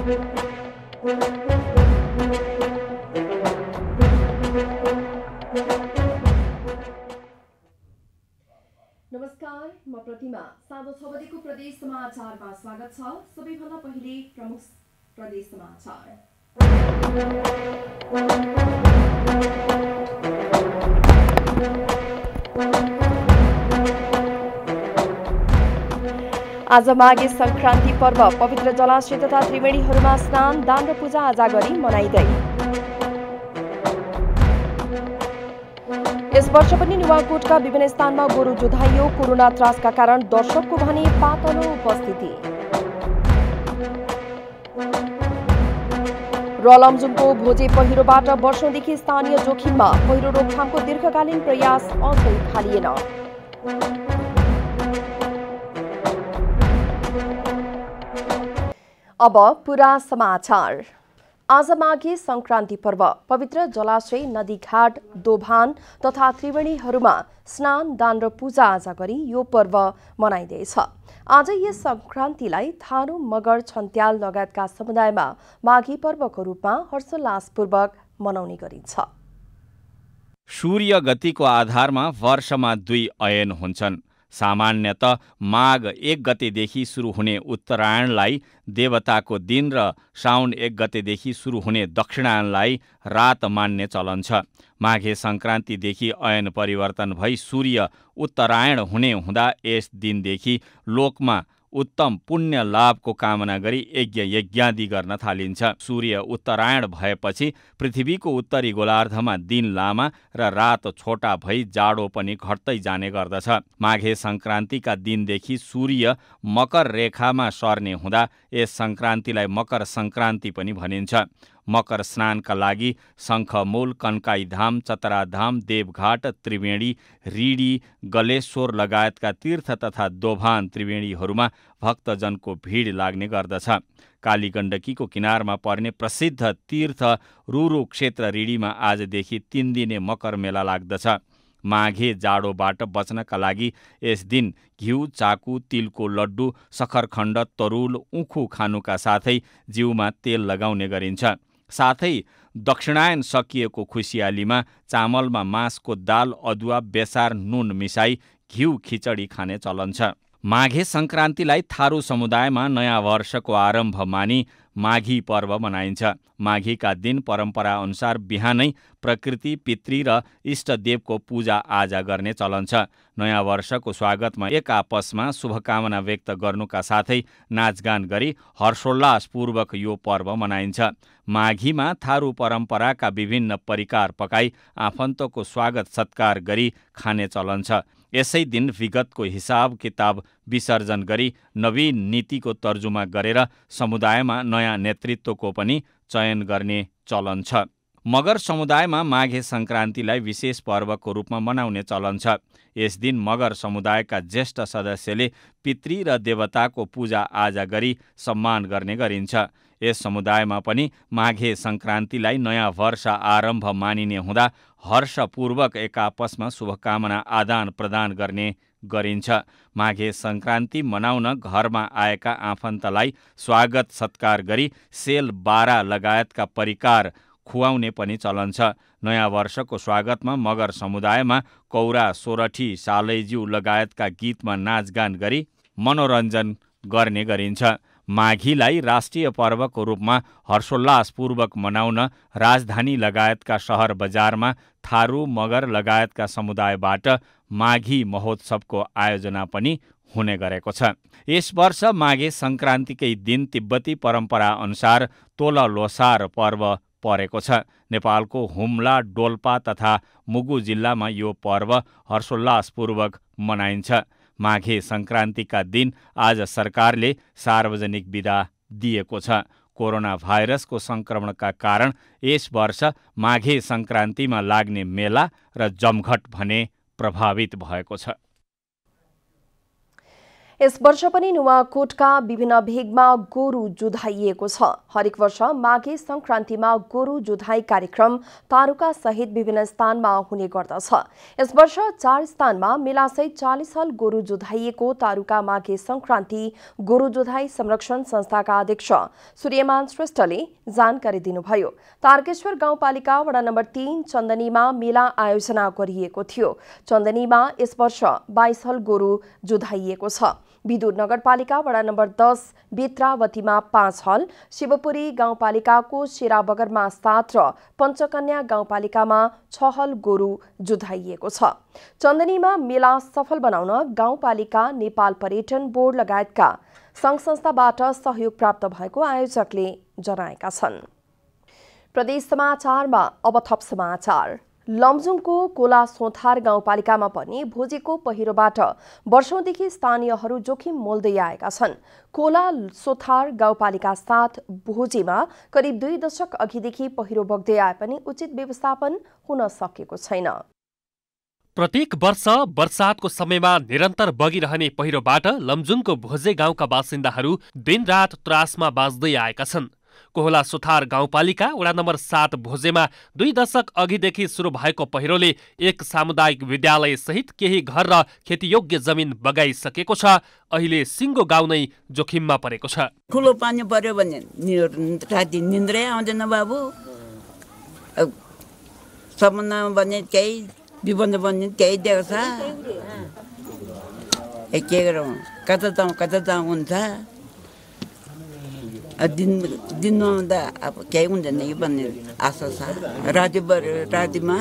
नमस्कार, म प्रतिमा। साँझ 6 बजेको प्रदेश समाचारमा स्वागत छ। सबैभन्दा पहिले प्रमुख प्रदेश समाचार। आज माघे संक्रान्ति पर्व पवित्र जलाशय तथा त्रिवेणीहरूमा स्नान, दान र पूजा आजा गरी मनाइँदै। यस वर्ष पनि नुवाकोटका विभिन्न स्थानमा गोरु जोधाइयो। कोरोना त्रासका कारण दर्शकको भने पातलो उपस्थिति। र लमजुङको भोजे पहिरोबाट वर्षौंदेखि स्थानीय जोखिममा, पहिरो रोकथामको दीर्घकालीन प्रयास अझै थालिएन। अब पूरा समाचार। आज माघे संक्रान्ति पर्व पवित्र जलाशय, नदीघाट, दोभान तथा त्रिवेणीहरूमा स्नान, दान र पूजा आजा गरी यो पर्व मनाइँदैछ। आज यस संक्रान्तिलाई थारू, मगर, छन्त्याल लगायतका समुदायमा माघी पर्वको रूपमा हर्षोल्लासपूर्वक मनाउने गरिन्छ। सूर्य गतिको आधारमा वर्षमा 2 अयन हुन्छन्। सामान्यतः माघ 1 गतेदेखि सुरु हुने उत्तरायणलाई देवताको दिन र साउन 1 गतेदेखि सुरु हुने दक्षिणायनलाई रात मान्ने चलन छ। माघे संक्रान्तिदेखि अयन परिवर्तन भई सूर्य उत्तरायण हुने हुँदा यस दिनदेखि लोकमा उत्तम पुण्य लाभको कामना गरी यज्ञादि गर्न थालिन्छ। सूर्य उत्तरायण भएपछि पृथ्वीको उत्तरी गोलार्धमा दिन लामा र रात छोटा भई जाडो पनि घट्दै जाने गर्दछ। माघे संक्रान्तिका दिनदेखि सूर्य मकर रेखामा सर्ने हुँदा यस संक्रान्तिलाई मकर संक्रान्ति पनि भनिन्छ। मकर स्नानका लागि शङ्खमूल, कन्काईधाम, चतराधाम, देवघाट, त्रिवेणी, रिडी, गलेश्वर लगायतका तीर्थ तथा दोभान त्रिवेणीहरूमा भक्तजनको भिड लाग्ने गर्दछ। कालीगण्डकीको किनारमा पर्ने प्रसिद्ध तीर्थ रुरु क्षेत्र रिडीमा आजदेखि 3 दिने मकर मेला लाग्दछ। माघे जाडोबाट बच्नका लागि यस दिन घिउ, चाकु, तिलको लड्डु, सखरखण्ड, तरुल, उखु खानुका साथै जिउमा तेल लगाउने गरिन्छ। साथै दक्षिणायन सकिएको खुसियालीमा चामलमा मासको दाल, अदुवा, बेसार, नुन मिसाई घिउ खिचडी खाने चलन छ। माघे संक्रान्तिलाई थारू समुदायमा नयाँ वर्षको आरम्भ मानी माघी पर्व मनाइन्छ। माघीका दिन परम्परा अनुसार बिहानै प्रकृति, पितृ र इष्टदेवको पूजा आजा गर्ने चलन छ। नयाँ वर्षको स्वागतमा एक आपसमा शुभकामना व्यक्त गर्नुका साथै नाचगान गरी हर्षोल्लासपूर्वक यो पर्व मनाइन्छ। माघीमा थारू परम्पराका विभिन्न परिकार पकाई आफन्तको स्वागत सत्कार गरी खाने चलन छ। यसै दिन विगतको हिसाब किताब विसर्जन गरी नवीन नीतिको तर्जुमा गरेर समुदायमा नयाँ नेतृत्वको पनि चयन गर्ने चलन छ। मगर समुदायमा माघे संक्रान्तिलाई विशेष पर्वको रूपमा मनाउने चलन छ। यस दिन मगर समुदायका ज्येष्ठ सदस्यले पितृ र देवताको पूजा आजा गरी सम्मान गर्ने गरिन्छ। यस समुदायमा पनि माघे संक्रान्तिलाई नयाँ वर्ष आरम्भ मानिने हुँदा हर्षपूर्वक एक आपसमा शुभकामना आदान प्रदान गर्ने गरिन्छ। माघे संक्रान्ति मनाउन घरमा आएका आफन्तलाई स्वागत सत्कार गरी सेल, बारा लगायतका परिकार खुवाउने पनि चलन छ। नयाँ वर्षको स्वागतमा मगर समुदायमा कौरा, सोरठी, सालैज्यू लगायतका गीतमा नाचगान गरी मनोरञ्जन गर्ने गरिन्छ। माघीलाई राष्ट्रिय पर्वको रूपमा हर्षोल्लासपूर्वक मनाउन राजधानी लगायतका सहर बजारमा थारू, मगर लगायतका समुदायबाट माघी महोत्सवको आयोजना पनि हुने गरेको छ। यस वर्ष माघे संक्रान्तिकै दिन तिब्बती परम्परा अनुसार तोला लोसार पर्व परेको छ। नेपालको हुम्ला, डोल्पा तथा मुगु जिल्लामा यो पर्व हर्षोल्लासपूर्वक मनाइन्छ। माघे संक्रान्तिका दिन आज सरकारले सार्वजनिक बिदा दिएको छ। कोरोना भाइरसको संक्रमणका कारण यस वर्ष माघे संक्रान्तिमा लाग्ने मेला र जमघट भने प्रभावित भएको छ। यस वर्ष पनि नुवाकोटका विभिन्न भेगमा गोरु जुधाइएको छ। हरेक वर्ष माघे संक्रान्तिमा गोरु जुधाइ कार्यक्रम तारुका सहित विभिन्न स्थानमा हुने गर्दछ। यस वर्ष 4 स्थानमा मेलासहित 40 हल गोरु जुधाइएको तारुका माघे संक्रान्ति गोरु जुधाइ संरक्षण संस्थाका अध्यक्ष सूर्यमान श्रेष्ठले जानकारी दिनुभयो। तारकेश्वर गाउँपालिका वडा नम्बर 3 चन्दनीमा मेला आयोजना गरिएको थियो। चन्दनीमा यस वर्ष 22 हल गोरु जुधाइएको छ। विदुर नगरपालिका वडा नम्बर 10 बेत्रावतीमा 5 हल, शिवपुरी गाउँपालिकाको शेराबगरमा 7 र पञ्चकन्या गाउँपालिकामा 6 हल गोरु जुधाइएको छ। चन्दनीमा मेला सफल बनाउन गाउँपालिका, नेपाल पर्यटन बोर्ड लगायतका संघ संस्थाबाट सहयोग प्राप्त भएको आयोजकले जनाएका छन्। प्रदेश समाचारमा अब थप समाचार। लमजुङको कोला सोथार गाउँपालिकामा पर्ने भोजेको पहिरोबाट वर्षौंदेखि स्थानीयहरू जोखिम मोल्दै आएका छन्। कोला सोथार गाउँपालिका 7 भोजेमा करिब 2 दशक अघिदेखि पहिरो बग्दै आए पनि उचित व्यवस्थापन हुन सकेको छैन। प्रत्येक वर्ष वर्षातको समयमा निरन्तर बगिरहने पहिरोबाट लमजुङको भोजे गाउँका बासिन्दाहरू दिनरात त्रासमा बाँच्दै आएका छन्। कोहला सुथार गाउँपालिका वडा नम्बर 7 भोजेमा 2 दशक अघिदेखि सुरु भएको पहिरोले एक सामुदायिक विद्यालय सहित केही घर र खेतीयोग्य जमिन बगाइसकेको छ। अहिले सिङ्गो गाउँ नै जोखिममा परेको छ। ठुलो पानी पर्यो भने राति निन्द्रै आउँदैन बाबु। सम्बन्धमा भने केही विबन्ध बन्ने केही दिएको छ। के गरौँ, कता जाउँ हुन्छ। दिनमा त अब केही हुँदैन कि भन्ने आशा छ। रातिमा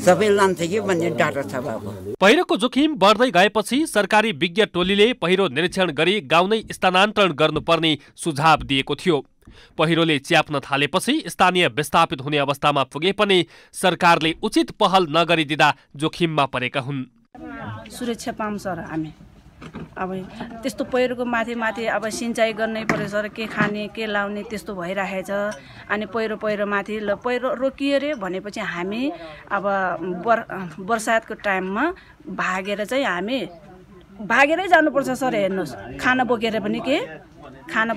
सबै लान्छ कि भन्ने डर छ बाबु। पहिरोको जोखिम बढ्दै गएपछि सरकारी विज्ञ टोलीले पहिरो निरीक्षण गरी गाउँ नै स्थानान्तरण गर्नुपर्ने सुझाव दिएको थियो। पहिरोले च्याप्न थालेपछि स्थानीय विस्थापित हुने अवस्थामा पुगे पनि सरकारले उचित पहल नगरिदिँदा जोखिममा परेका हुन्। सुरक्षा पाऊँ सर हामी। अब त्यस्तो पहिरोको माथि अब सिँचाइ गर्नै पर्यो सर, के खाने के लाउने त्यस्तो भइरहेछ। अनि पहिरो माथि पहिरो रोकियो रे भनेपछि हामी अब बर्सातको टाइममा भागेरै जानुपर्छ सर। हेर्नुहोस्, खाना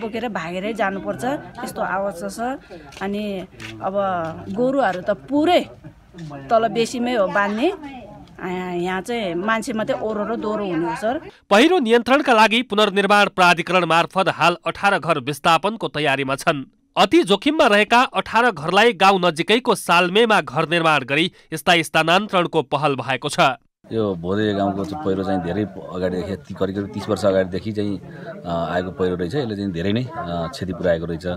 बोकेर भागेरै जानुपर्छ, त्यस्तो अवस्था छ। अनि अब गोरुहरू त पुरै तल बेसीमै हो बान्ने। यहाँ चाहिँ मान्छे मात्रै ओरो दोहोरो हुने हो सर। पहिरो नियन्त्रणका लागि पुनर्निर्माण प्राधिकरण मार्फत हाल 18 घर विस्थापनको तयारीमा छन्। अति जोखिममा रहेका 18 घरलाई गाउँ नजिकैको सालमेमा घर निर्माण गरी स्थायी स्थानान्तरणको पहल भएको छ। यो भोजे गाउँको पहिरो चाहिँ धेरै अगाडिदेखि करिब 30 वर्ष अगाडिदेखि चाहिँ आएको पहिरो रहेछ। यसले चाहिँ धेरै नै क्षति पुर्याएको रहेछ।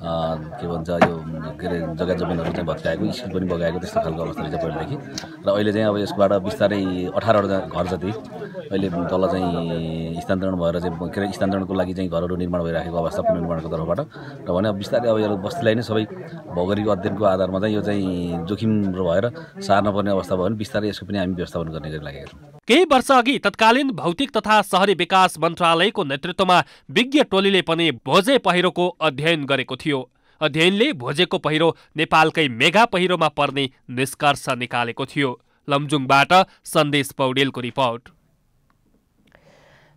के भन्छ, यो के अरे जग्गा जमिनहरू चाहिँ भत्काएको, स्कुल पनि बगाएको, त्यस्तो खालको अवस्था रहेछ पहिलेदेखि। र अहिले चाहिँ अब यसबाट बिस्तारै 18वटा घर जति अहिले तल चाहिँ स्थानान्तरण भएर चाहिँ के अरे स्थानान्तरणको लागि चाहिँ घरहरू निर्माण भइराखेको अवस्था पुनर्निर्माणको तर्फबाट। र भने अब बिस्तारै अब यो बस्तीलाई नै सबै भौगोलिक अध्ययनको आधारमा चाहिँ यो चाहिँ जोखिम भएर सार्न पर्ने अवस्था भयो भने बिस्तारै यसको पनि हामी व्यवस्थापन गर्ने गरी लागेका छौँ। केही वर्ष अघि तत्कालीन भौतिक तथा शहरी विकास मन्त्रालयको नेतृत्वमा विज्ञ टोलीले पनि भोजे पहिरोको अध्ययन गरेको थियो। अध्ययनले भोजेको पहिरो नेपालकै मेगा पहिरोमा पर्ने निष्कर्ष निकालेको थियो। लमजुङबाट सन्देश पौडेलको रिपोर्ट।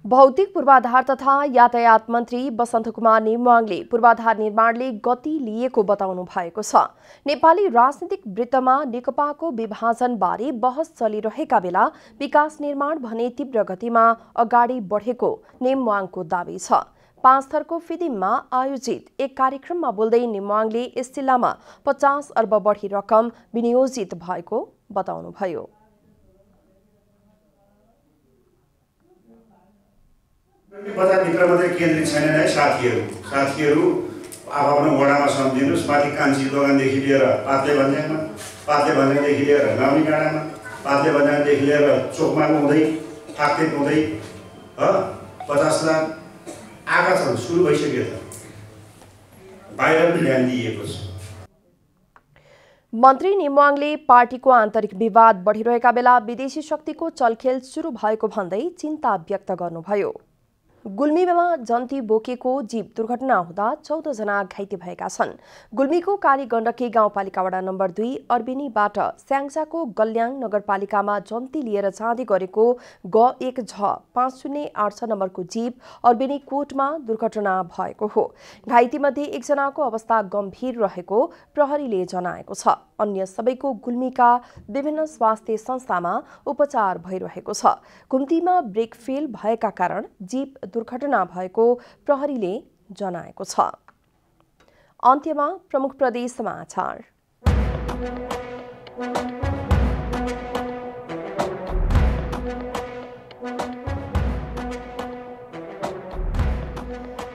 भौतिक पूर्वाधार तथा यातायात मन्त्री बसन्त कुमार नेमवाङले पूर्वाधार निर्माणले गति लिएको बताउनु भएको छ। नेपाली राजनीतिक वृत्तमा नेकपाको विभाजनबारे बहस चलिरहेका बेला विकास निर्माण भने तीव्र गतिमा अगाडि बढेको नेमवाङको दावी छ। 5 थरको फिदिममा आयोजित एक कार्यक्रममा बोल्दै नेमवाङले यस जिल्लामा 50 अर्ब बढी रकम विनियोजित भएको बताउनुभयो। बजारभित्र मात्रै केन्द्रित छैनन् है साथीहरू आफ्नो वडामा सम्झिनुहोस्। माथि कान्छी दोकानदेखि लिएर पातले भन्ज्याङदेखि लिएर गाउँनी गाडामा, पातले भन्ज्याङदेखि लिएर चोकमा हुँदै फाक्ते हुँदै 50 लाख आएका छन्। सुरु भइसक्यो त, बाहिर पनि ध्यान दिएको छ। मन्त्री नेमवाङले पार्टीको आन्तरिक विवाद बढिरहेका बेला विदेशी शक्तिको चलखेल सुरु भएको भन्दै चिन्ता व्यक्त गर्नुभयो। गुल्मीमा जन्ती बोकेको जीप दुर्घटना हुँदा 14 जना घाइते भएका छन्। गुल्मीको काली गण्डकी गाउँपालिका वडा नम्बर 2 अर्बिनीबाट स्याङ्जाको गल्याङ नगरपालिकामा जन्ती लिएर जाँदै गरेको G1Ž5086 नम्बरको जीप अर्बिनी कोटमा दुर्घटना भएको हो। घाइतेमध्ये एकजनाको अवस्था गम्भीर रहेको प्रहरीले जनाएको छ। अन्य सबैको गुल्मीका विभिन्न स्वास्थ्य संस्थामा उपचार भइरहेको छ। घुम्तीमा ब्रेक फेल भएका कारण जीप दुर्घटना भएको प्रहरीले जनाएको छ। अन्त्यमा प्रमुख प्रदेश समाचार।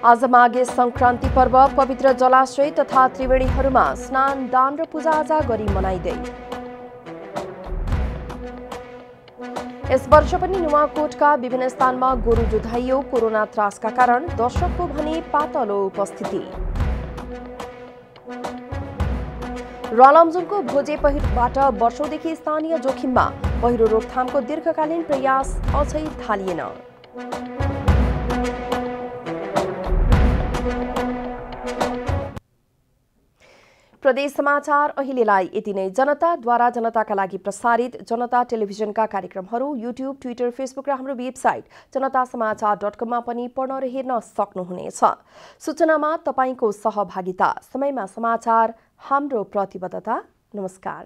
आज माघे संक्रान्ति पर्व पवित्र जलाशय तथा त्रिवेणीहरूमा स्नान, दान र पूजाआजा गरी मनाइँदै। यस वर्ष पनि नुवाकोटका विभिन्न स्थानमा गोरु जुधाइयो। कोरोना त्रासका कारण दर्शकको भने पातलो उपस्थिति। रलमजुङको भोजे पहिरोबाट वर्षौंदेखि स्थानीय जोखिममा, पहिरो रोकथामको दीर्घकालीन प्रयास अझै थालिएन। प्रदेश समाचार अहिलेलाई यति नै। जनताद्वारा जनताका लागि प्रसारित जनता टेलिभिजनका कार्यक्रमहरू युट्युब, ट्विटर, फेसबुक र हाम्रो वेबसाइट जनतासमाचार.com मा पनि पढ्न र हेर्न सक्नुहुनेछ। सूचनामा तपाईको सहभागिता, समयमा समाचार हाम्रो प्रतिबद्धता। नमस्कार।